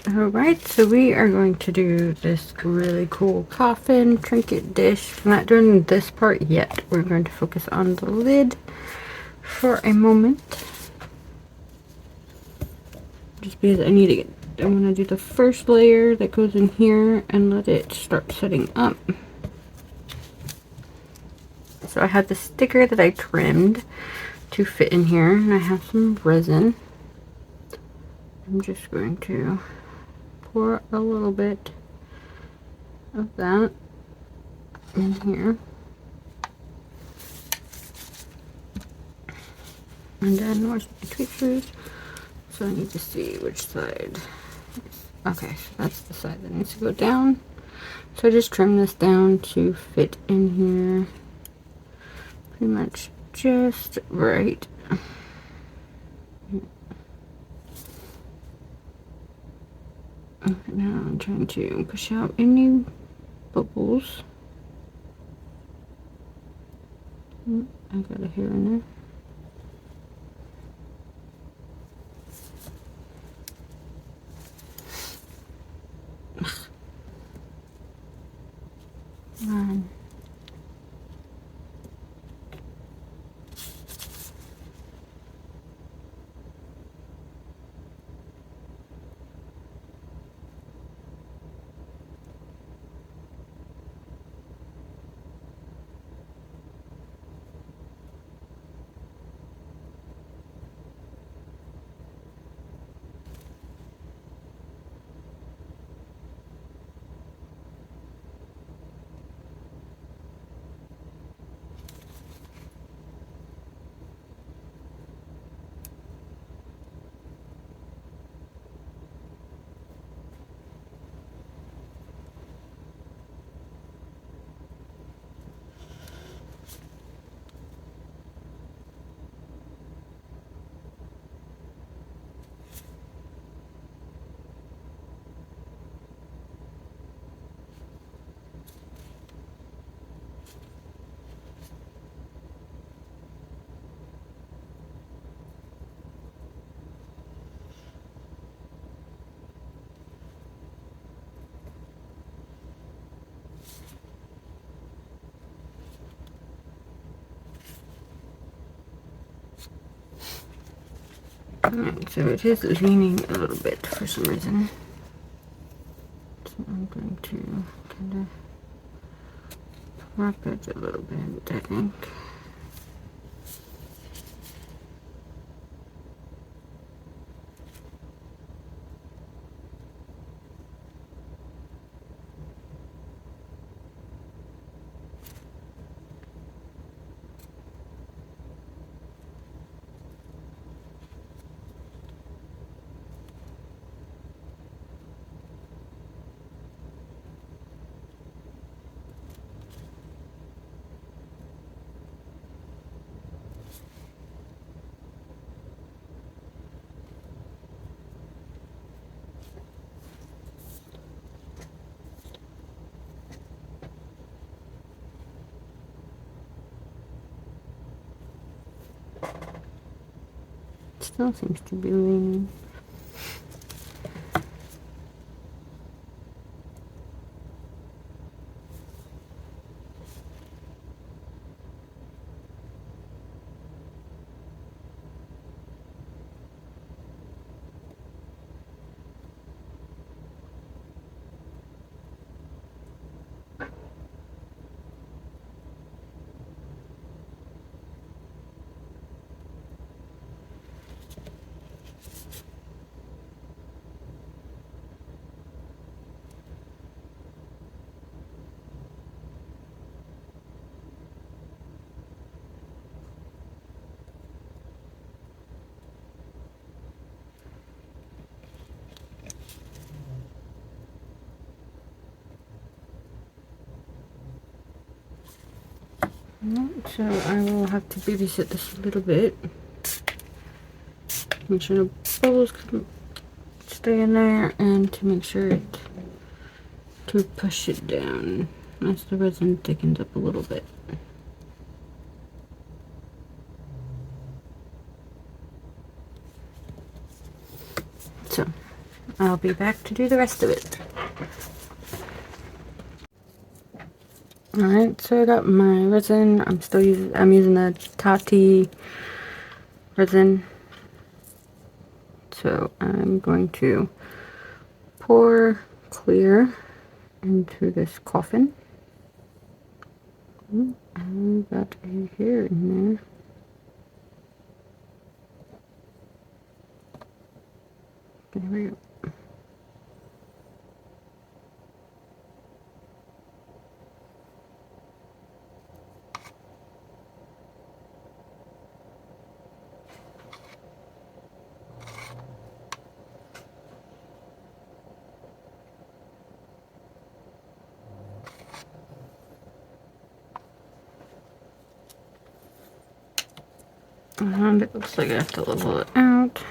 Alright, so we are going to do this really cool coffin trinket dish. I'm not doing this part yet. We're going to focus on the lid for a moment. Just because I want to do the first layer that goes in here and let it start setting up. So I have the sticker that I trimmed to fit in here, and I have some resin. I'm just going to pour a little bit of that in here. And then where's my tweezers? So I need to see which side. Okay, so that's the side that needs to go down. So I just trim this down to fit in here. Pretty much just right. Okay, now I'm trying to push out any bubbles. I got a hair in there. Come Alright, so it is leaning a little bit for some reason. So I'm going to kind of wrap it a little bit, I think. Still seems to be leaning. So I will have to babysit this a little bit. Make sure the bubbles can stay in there, and to make sure to push it down as the resin thickens up a little bit. So I'll be back to do the rest of it. Alright, so I got my resin. I'm using the Tati resin. So I'm going to pour clear into this coffin. I got a hair in there. There we go. And it looks like I have to level it out.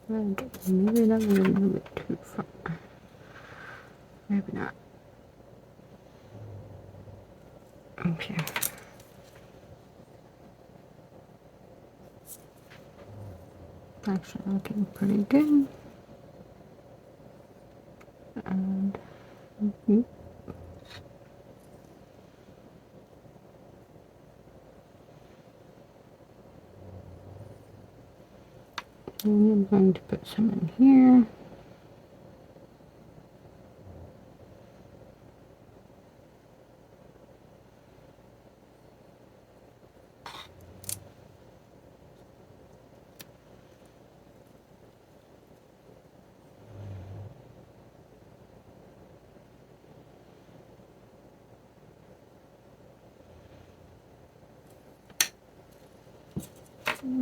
And maybe that was a little bit too far. Maybe not. Okay. Actually looking pretty good. And I'm going to put some in here.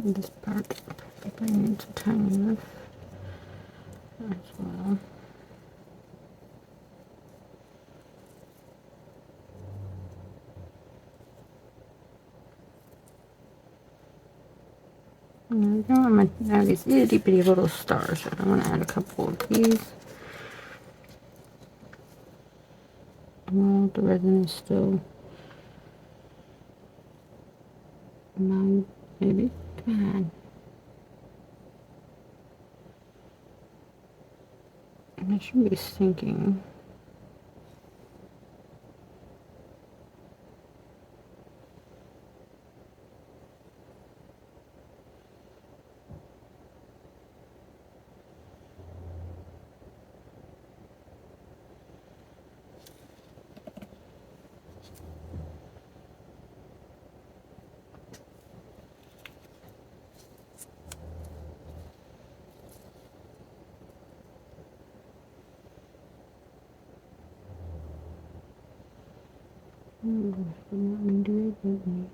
This part probably needs a tiny lift as well. And there we go. I'm going to add these itty bitty little stars. So I want to add a couple of these. Well, the resin is still nine, maybe 10. And it should be sinking. Let me do it gently.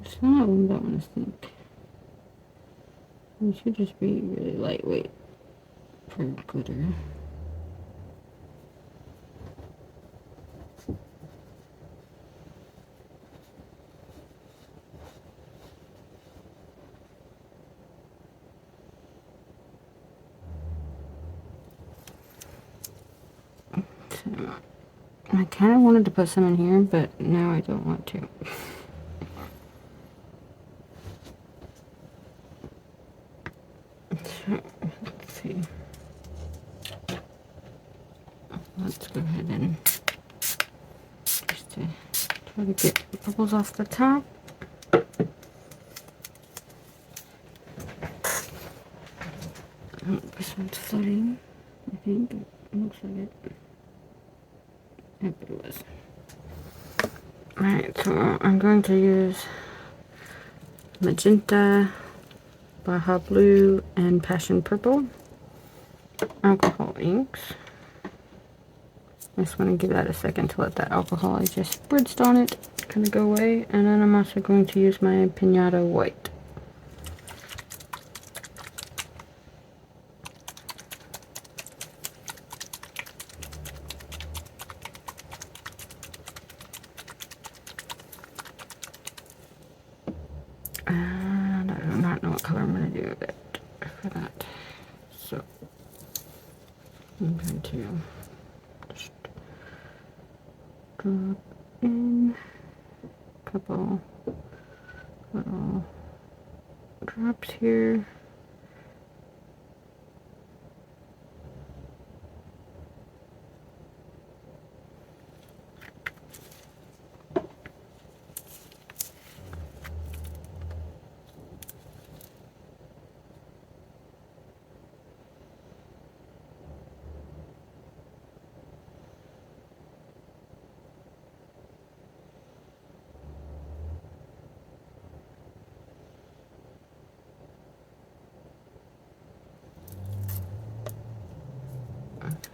Some of them don't want to sink. It should just be really lightweight for glitter. So, I kind of wanted to put some in here, but now I don't want to. So, let's see. Let's go ahead and just try to get bubbles off the top. Oh, this one's floating, I think. It looks like it. Yep, it was. Alright, so I'm going to use magenta, Baja Blue, and Passion Purple alcohol inks. I just want to give that a second to let that alcohol I just spritzed on it kind of go away. And then I'm also going to use my Pinata White. And I do not know what color I'm going to do with it for that. So I'm going to just drop in a couple little drops here.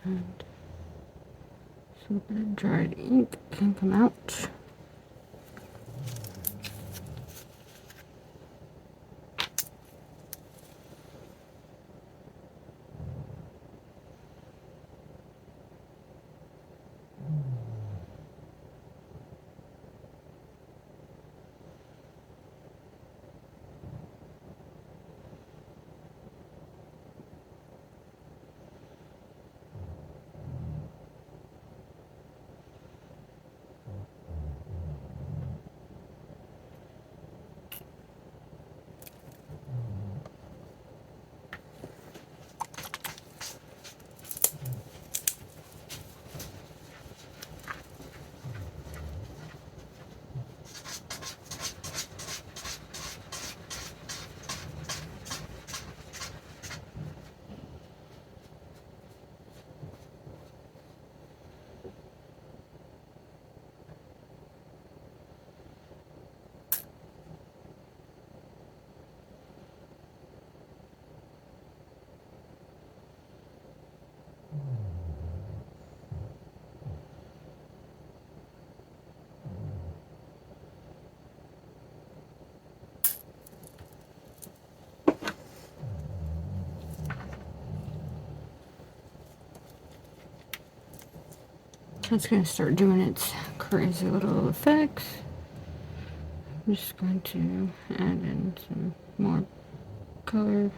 And so the dried ink can come out. So it's going to start doing its crazy little effects. I'm just going to add in some more color.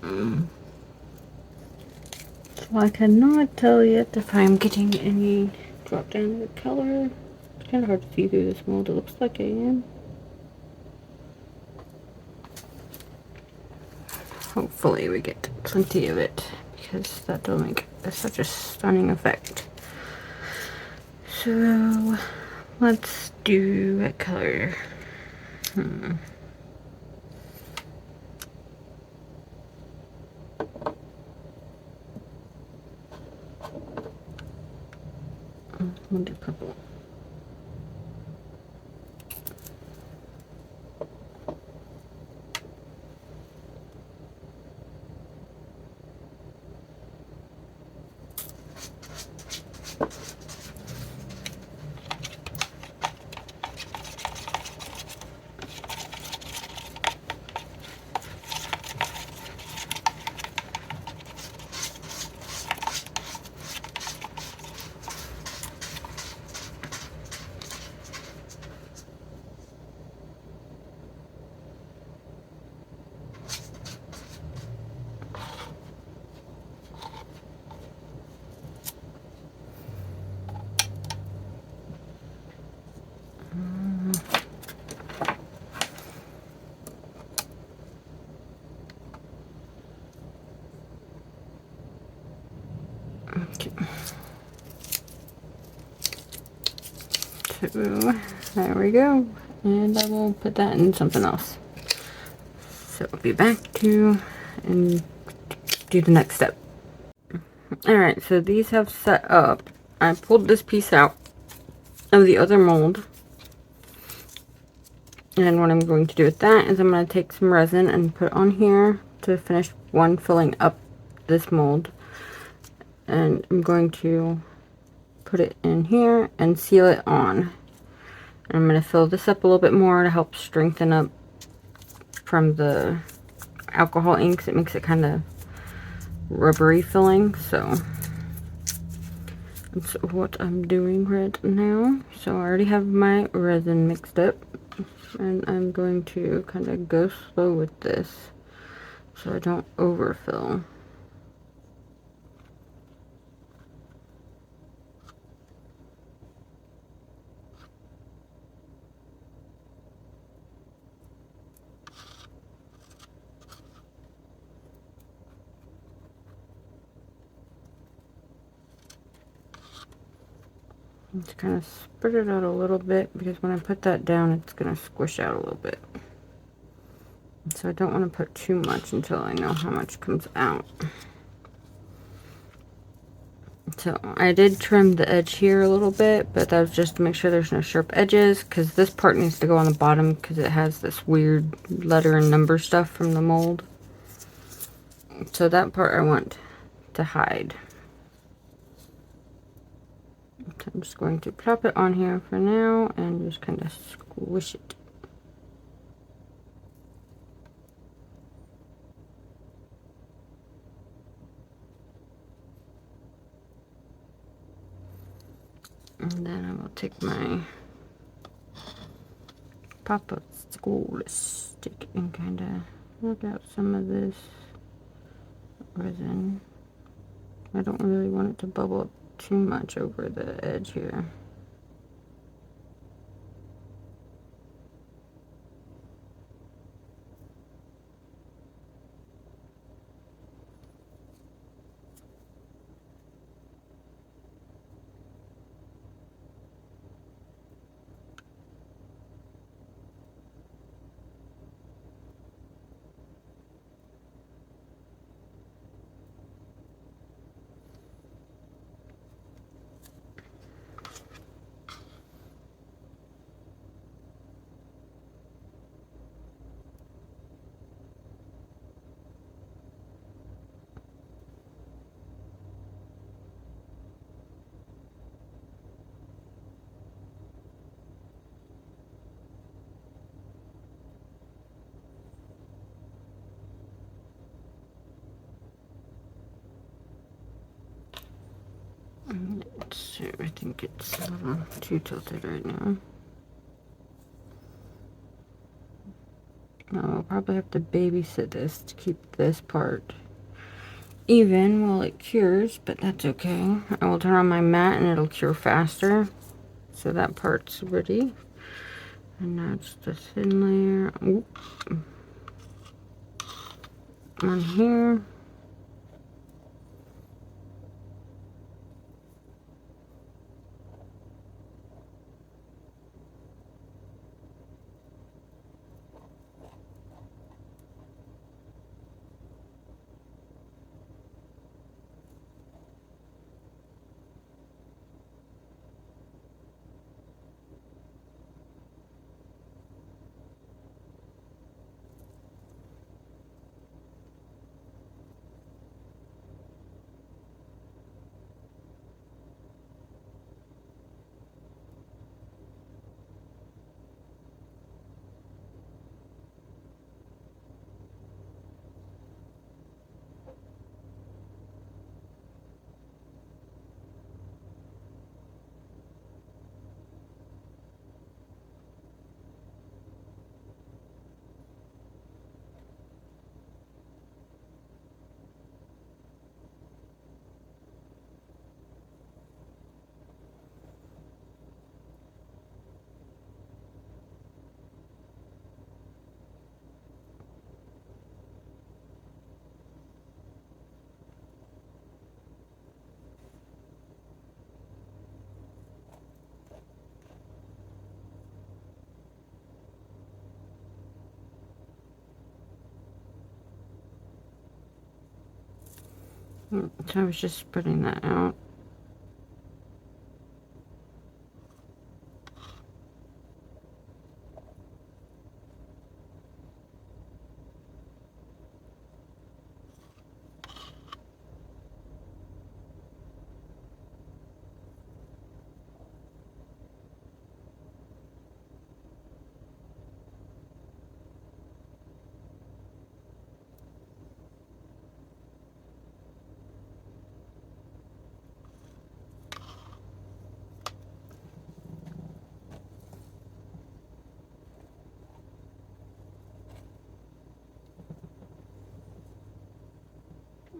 So I cannot tell yet if I'm getting any drop down the color. It's kind of hard to see through this mold. It looks like I am. Hopefully we get plenty of it, because that'll make such a stunning effect. So let's do what color? We'll do purple. Okay. So there we go, and I will put that in something else. So I'll be back to and do the next step. Alright, so these have set up. I pulled this piece out of the other mold. And what I'm going to do with that is I'm going to take some resin and put it on here to finish one filling up this mold. And I'm going to put it in here and seal it on. And I'm going to fill this up a little bit more to help strengthen up from the alcohol inks. It makes it kind of rubbery filling. So that's what I'm doing right now. So I already have my resin mixed up. And I'm going to kind of go slow with this so I don't overfill. Just kind of spread it out a little bit, because when I put that down, it's going to squish out a little bit. So I don't want to put too much until I know how much comes out. So I did trim the edge here a little bit, but that was just to make sure there's no sharp edges, because this part needs to go on the bottom because it has this weird letter and number stuff from the mold. So that part I want to hide. So I'm just going to plop it on here for now and just kind of squish it. And then I will take my pop-up school stick and kind of work out some of this resin. I don't really want it to bubble up too much over the edge here. So I think it's a little too tilted right now. I'll probably have to babysit this to keep this part even while it cures, but that's okay. I will turn on my mat and it'll cure faster. So that part's ready. And now it's the thin layer. Oop. On here. So I was just spreading that out.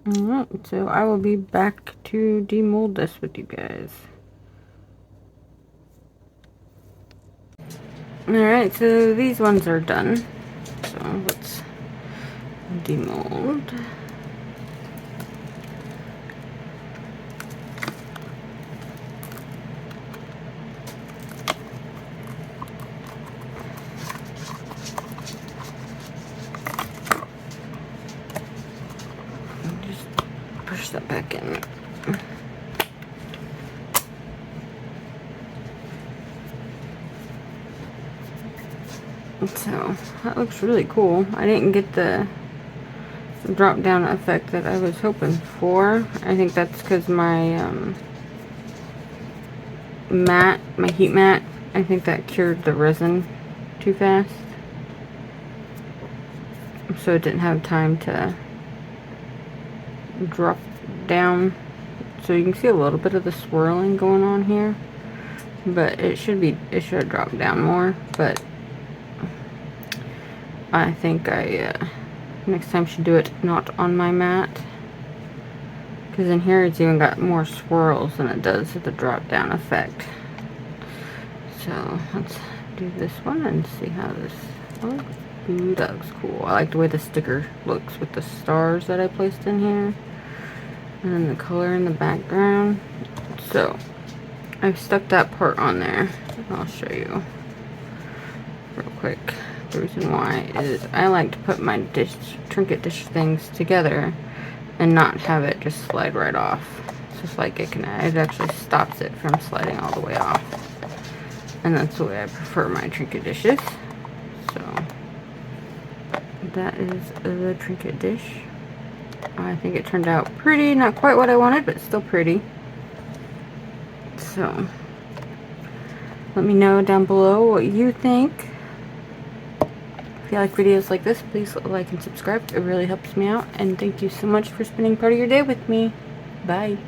Alright, so I will be back to demold this with you guys. Alright, so these ones are done. So let's demold. Just push that back in. So that looks really cool. I didn't get the drop down effect that I was hoping for. I think that's because my mat, my heat mat, I think that cured the resin too fast. So it didn't have time to drop down. So you can see a little bit of the swirling going on here. But it should drop down more. But I think next time should do it not on my mat. Because in here it's even got more swirls than it does with the drop down effect. So let's do this one and see how this looks. Ooh, that looks cool. I like the way the sticker looks with the stars that I placed in here. And then the color in the background. So I've stuck that part on there. I'll show you real quick. The reason why is I like to put my trinket dish things together and not have it just slide right off. It's just like it actually stops it from sliding all the way off. And that's the way I prefer my trinket dishes. So that is the trinket dish. I think it turned out pretty, not quite what I wanted, but still pretty. So let me know down below what you think. If you like videos like this, please like and subscribe. It really helps me out. And thank you so much for spending part of your day with me. Bye.